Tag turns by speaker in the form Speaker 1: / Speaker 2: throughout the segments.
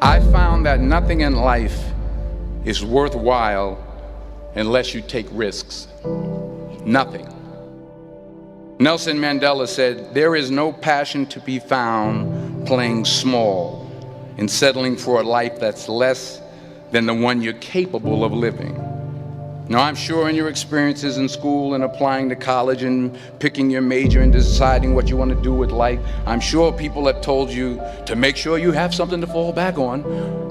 Speaker 1: I found that nothing in life is worthwhile unless you take risks. Nothing. Nelson Mandela said, "There is no passion to be found playing small and settling for a life that's less than the one you're capable of living." Now, I'm sure in your experiences in school and applying to college and picking your major and deciding what you want to do with life, I'm sure people have told you to make sure you have something to fall back on.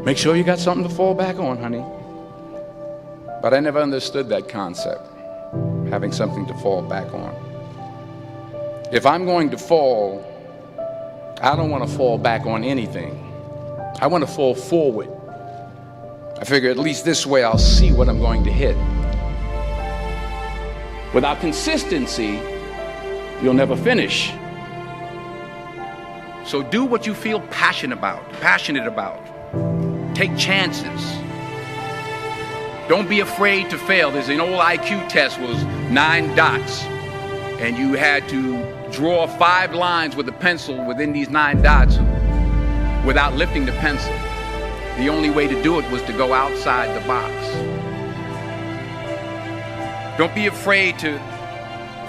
Speaker 1: Make sure you got something to fall back on, honey. But I never understood that concept, having something to fall back on. If I'm going to fall, I don't want to fall back on anything. I want to fall forward. I figure at least this way I'll see what I'm going to hit. Without consistency, you'll never finish. So do what you feel passionate about. Take chances. Don't be afraid to fail. There's an old IQ test, was 9 dots, and you had to draw 5 lines with a pencil within these 9 dots without lifting the pencil. The only way to do it was to go outside the box. Don't be afraid to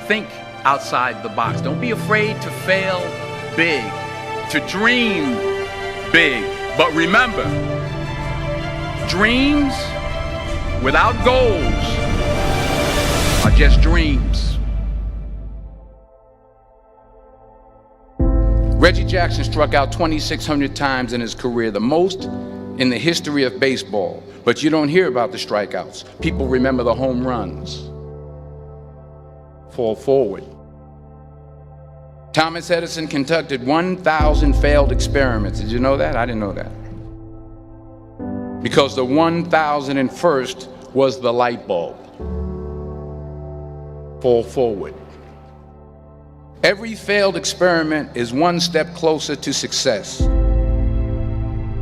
Speaker 1: think outside the box. Don't be afraid to fail big, to dream big. But remember, dreams without goals are just dreams. Reggie Jackson struck out 2,600 times in his career, the most in the history of baseball. But you don't hear about the strikeouts. People remember the home runs. Fall forward. Thomas Edison conducted 1,000 failed experiments. Did you know that? I didn't know that. Because the 1,001st was the light bulb. Fall forward. Every failed experiment is one step closer to success.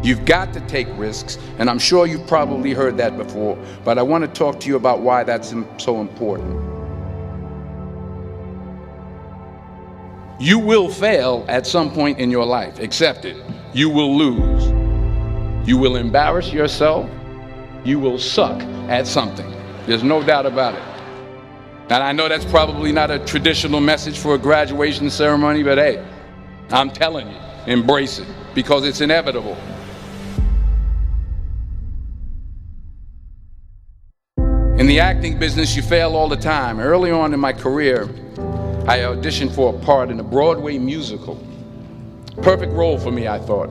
Speaker 1: You've got to take risks, and I'm sure you've probably heard that before, but I want to talk to you about why that's so important. You will fail at some point in your life. Accept it. You will lose. You will embarrass yourself. You will suck at something. There's no doubt about it. And I know that's probably not a traditional message for a graduation ceremony, but hey, I'm telling you, embrace it, because it's inevitable. In the acting business, you fail all the time. Early on in my career, I auditioned for a part in a Broadway musical. Perfect role for me, I thought,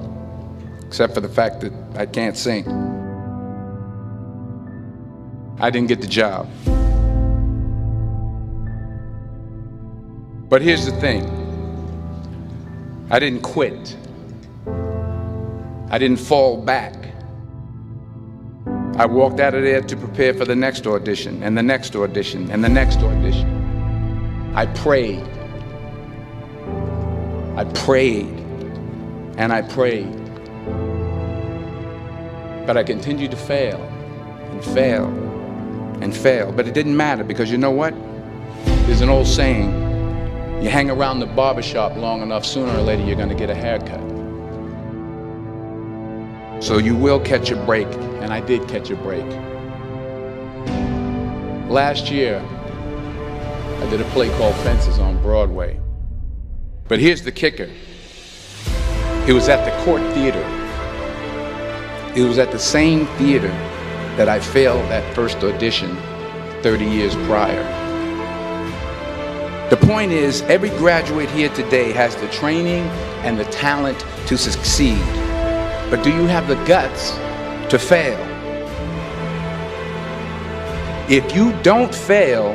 Speaker 1: except for the fact that I can't sing. I didn't get the job. But here's the thing. I didn't quit. I didn't fall back. I walked out of there to prepare for the next audition, and the next audition, and the next audition. I prayed. I prayed. And I prayed. But I continued to fail and fail and fail. But it didn't matter, because you know what? There's an old saying, you hang around the barbershop long enough, sooner or later you're going to get a haircut. So you will catch a break, and I did catch a break. Last year, I did a play called Fences on Broadway. But here's the kicker. It was at the Court Theater. It was at the same theater that I failed that first audition 30 years prior. The point is, every graduate here today has the training and the talent to succeed. But do you have the guts to fail? If you don't fail,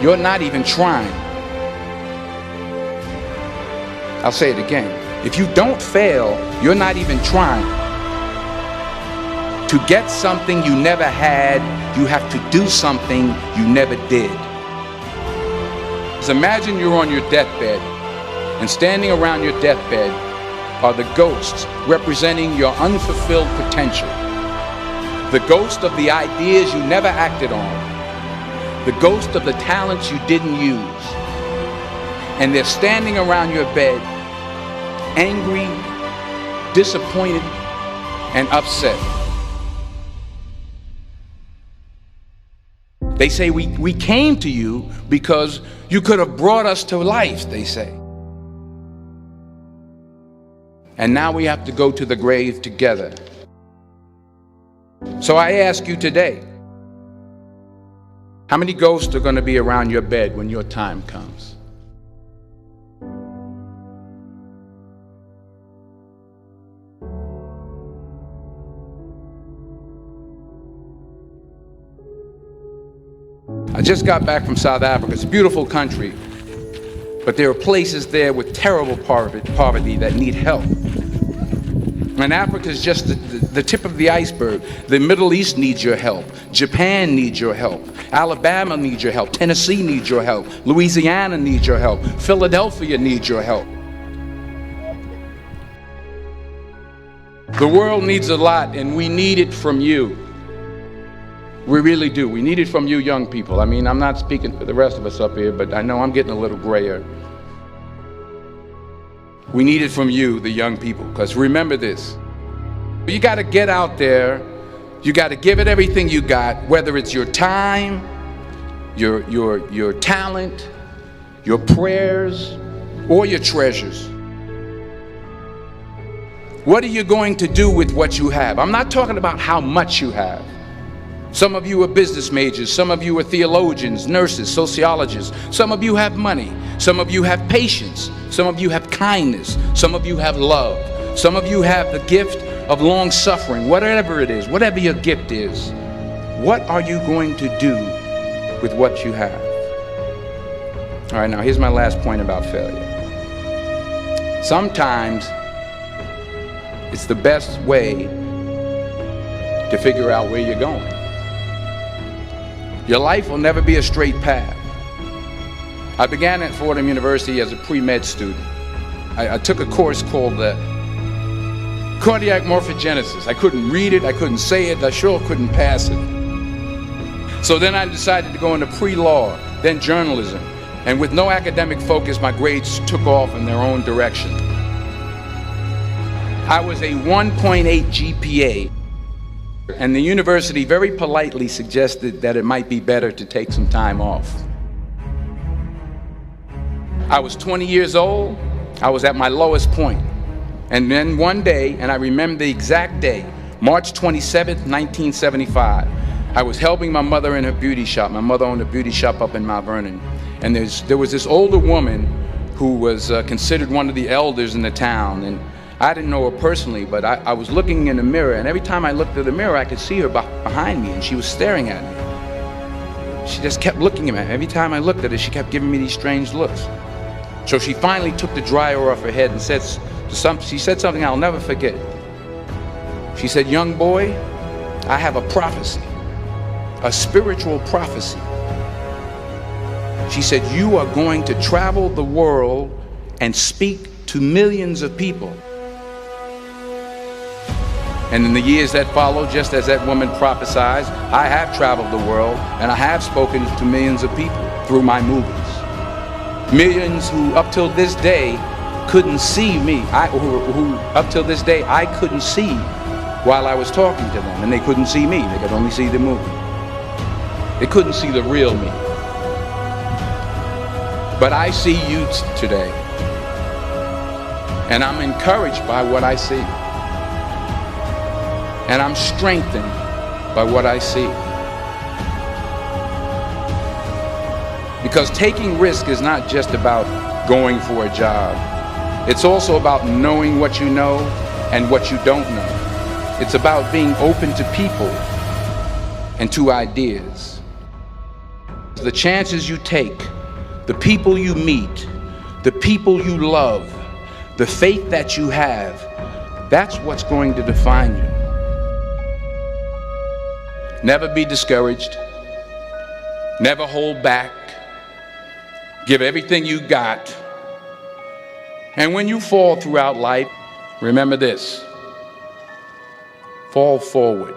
Speaker 1: you're not even trying. I'll say it again. If you don't fail, you're not even trying. To get something you never had, you have to do something you never did. So imagine you're on your deathbed, and standing around your deathbed are the ghosts representing your unfulfilled potential. The ghost of the ideas you never acted on. The ghost of the talents you didn't use. And they're standing around your bed, angry, disappointed, and upset. They say we came to you because you could have brought us to life, they say. And now we have to go to the grave together. So I ask you today, how many ghosts are going to be around your bed when your time comes? I just got back from South Africa. It's a beautiful country, but there are places there with terrible poverty that need help. And Africa is just the tip of the iceberg. The Middle East needs your help. Japan needs your help. Alabama needs your help. Tennessee needs your help. Louisiana needs your help. Philadelphia needs your help. The world needs a lot, and we need it from you. We really do. We need it from you young people. I mean, I'm not speaking for the rest of us up here, but I know I'm getting a little grayer. We need it from you, the young people, because remember this. You got to get out there. You got to give it everything you got, whether it's your time, your talent, your prayers, or your treasures. What are you going to do with what you have? I'm not talking about how much you have. Some of you are business majors, some of you are theologians, nurses, sociologists. Some of you have money, some of you have patience, some of you have kindness, some of you have love, some of you have the gift of long suffering. Whatever it is, whatever your gift is, what are you going to do with what you have? All right, now here's my last point about failure. Sometimes it's the best way to figure out where you're going. Your life will never be a straight path. I began at Fordham University as a pre-med student. I took a course called cardiac morphogenesis. I couldn't read it, I couldn't say it, I sure couldn't pass it. So then I decided to go into pre-law, then journalism. And with no academic focus, my grades took off in their own direction. I was a 1.8 GPA. And the university very politely suggested that it might be better to take some time off. I was 20 years old. I was at my lowest point. And then one day, and I remember the exact day, March 27th, 1975, I was helping my mother in her beauty shop. My mother owned a beauty shop up in Mount Vernon. And there was this older woman who was considered one of the elders in the town. And I didn't know her personally, but I was looking in the mirror, and every time I looked at the mirror, I could see her behind me, and she was staring at me. She just kept looking at me. Every time I looked at her, she kept giving me these strange looks. So she finally took the dryer off her head and she said something I'll never forget. She said, "Young boy, I have a prophecy, a spiritual prophecy." She said, "You are going to travel the world and speak to millions of people." And in the years that followed, just as that woman prophesied, I have traveled the world and I have spoken to millions of people through my movies. Millions who up till this day couldn't see me, who up till this day I couldn't see while I was talking to them, and they couldn't see me, they could only see the movie. They couldn't see the real me. But I see you today, and I'm encouraged by what I see. And I'm strengthened by what I see. Because taking risk is not just about going for a job. It's also about knowing what you know and what you don't know. It's about being open to people and to ideas. The chances you take, the people you meet, the people you love, the faith that you have, that's what's going to define you. Never be discouraged. Never hold back. Give everything you got. And when you fall throughout life, remember this: fall forward.